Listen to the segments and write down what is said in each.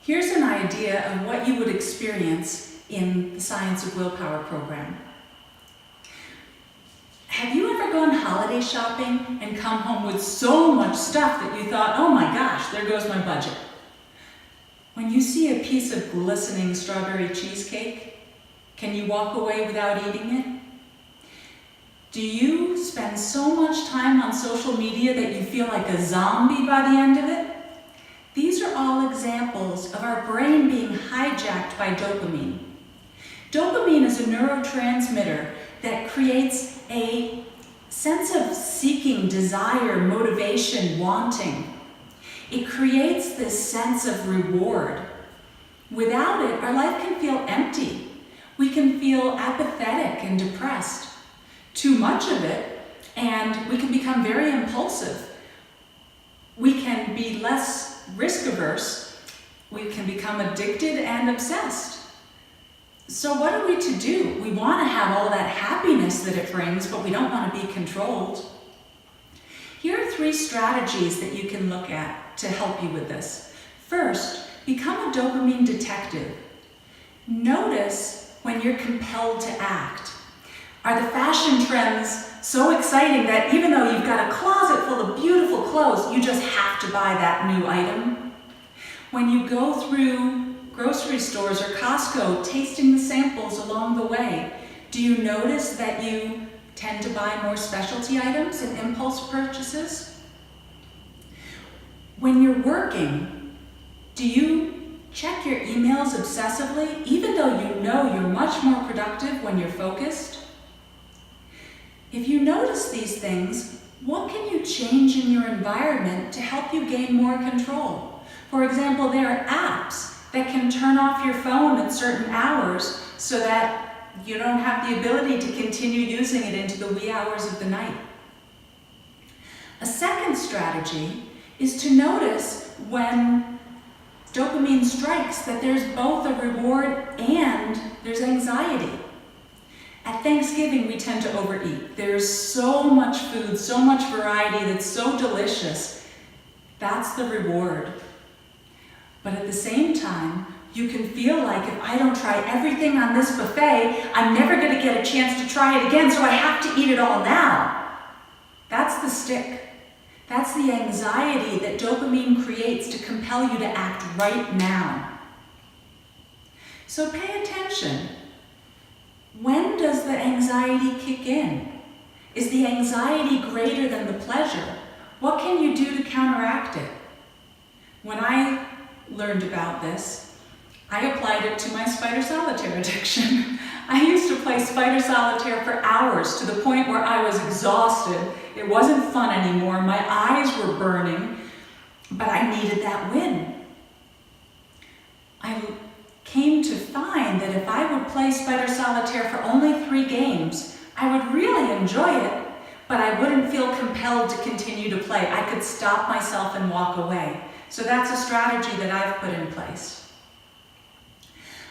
Here's an idea of what you would experience in the Science of Willpower program. Have you ever gone holiday shopping and come home with so much stuff that you thought, oh my gosh, there goes my budget? When you see a piece of glistening strawberry cheesecake, can you walk away without eating it? Do you spend so much time on social media that you feel like a zombie by the end of it? These are all examples of our brain being hijacked by dopamine. Dopamine is a neurotransmitter that creates a sense of seeking, desire, motivation, wanting. It creates this sense of reward. Without it, our life can feel empty. We can feel apathetic and depressed. Too much of it, and we can become very impulsive. We can be less risk averse. We can become addicted and obsessed. So what are we to do? We want to have all that happiness that it brings, but we don't want to be controlled. Here are 3 strategies that you can look at to help you with this. First, become a dopamine detective. Notice when you're compelled to act. Are the fashion trends so exciting that even though you've got a closet full of beautiful clothes, you just have to buy that new item? When you go through grocery stores or Costco, tasting the samples along the way, do you notice that you tend to buy more specialty items and impulse purchases? When you're working, do you check your emails obsessively, even though you know you're much more productive when you're focused? If you notice these things, what can you change in your environment to help you gain more control? For example, there are apps that can turn off your phone at certain hours so that you don't have the ability to continue using it into the wee hours of the night. A second strategy is to notice when dopamine strikes that there's both a reward and there's anxiety. At Thanksgiving, we tend to overeat. There's so much food, so much variety that's so delicious. That's the reward. But at the same time, you can feel like if I don't try everything on this buffet, I'm never going to get a chance to try it again, so I have to eat it all now. That's the stick. That's the anxiety that dopamine creates to compel you to act right now. So pay attention. When does the anxiety kick in? Is the anxiety greater than the pleasure? What can you do to counteract it? When I learned about this, I applied it to my spider solitaire addiction. I used to play spider solitaire for hours to the point where I was exhausted. It wasn't fun anymore. My eyes were burning, but I needed that win. I came to find that if I would play spider solitaire for only 3 games, I would really enjoy it, but I wouldn't feel compelled to continue to play. I could stop myself and walk away. So that's a strategy that I've put in place.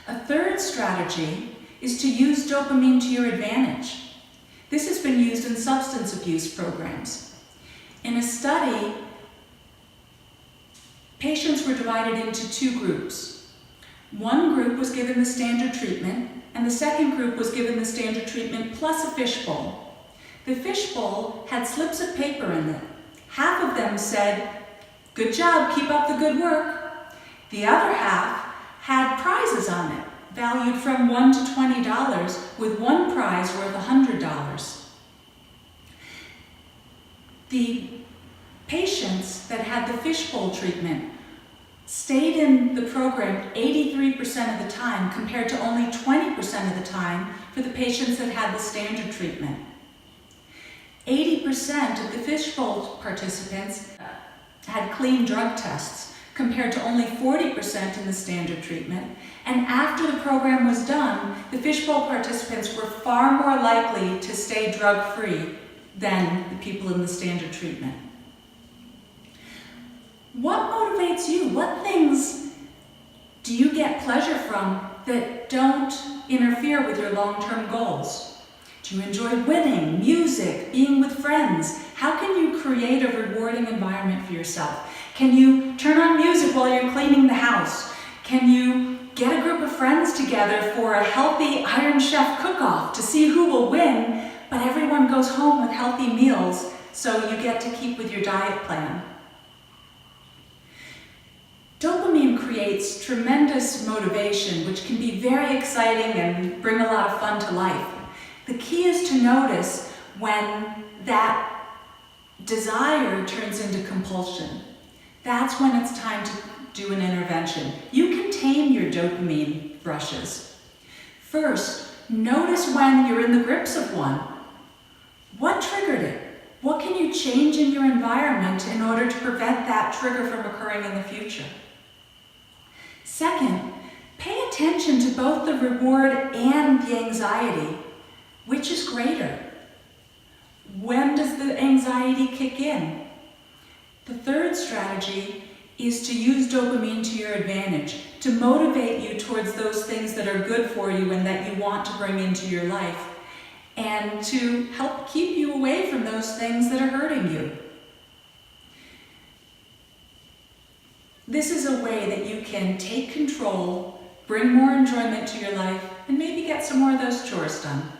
A third strategy is to use dopamine to your advantage. This has been used in substance abuse programs. In a study, patients were divided into 2 groups. One group was given the standard treatment, and the second group was given the standard treatment plus a fishbowl. The fishbowl had slips of paper in it. Half of them said, "Good job, keep up the good work." The other half had prizes on it, valued from $1 to $20, with one prize worth $100. The patients that had the fishbowl treatment stayed in the program 83% of the time compared to only 20% of the time for the patients that had the standard treatment. 80% of the fishbowl participants had clean drug tests compared to only 40% in the standard treatment. And after the program was done, the fishbowl participants were far more likely to stay drug-free than the people in the standard treatment. What motivates you? What things do you get pleasure from that don't interfere with your long-term goals? Do you enjoy winning, music, being with friends? How can you create a rewarding environment for yourself? Can you turn on music while you're cleaning the house? Can you get a group of friends together for a healthy Iron Chef cook-off to see who will win, but everyone goes home with healthy meals, so you get to keep with your diet plan? Dopamine creates tremendous motivation, which can be very exciting and bring a lot of fun to life. The key is to notice when that desire turns into compulsion. That's when it's time to do an intervention. You can tame your dopamine rushes. First, notice when you're in the grips of one. What triggered it? What can you change in your environment in order to prevent that trigger from occurring in the future? Second, pay attention to both the reward and the anxiety. Which is greater? When does the anxiety kick in? The third strategy is to use dopamine to your advantage, to motivate you towards those things that are good for you and that you want to bring into your life, and to help keep you away from those things that are hurting you. This is a way that you can take control, bring more enjoyment to your life, and maybe get some more of those chores done.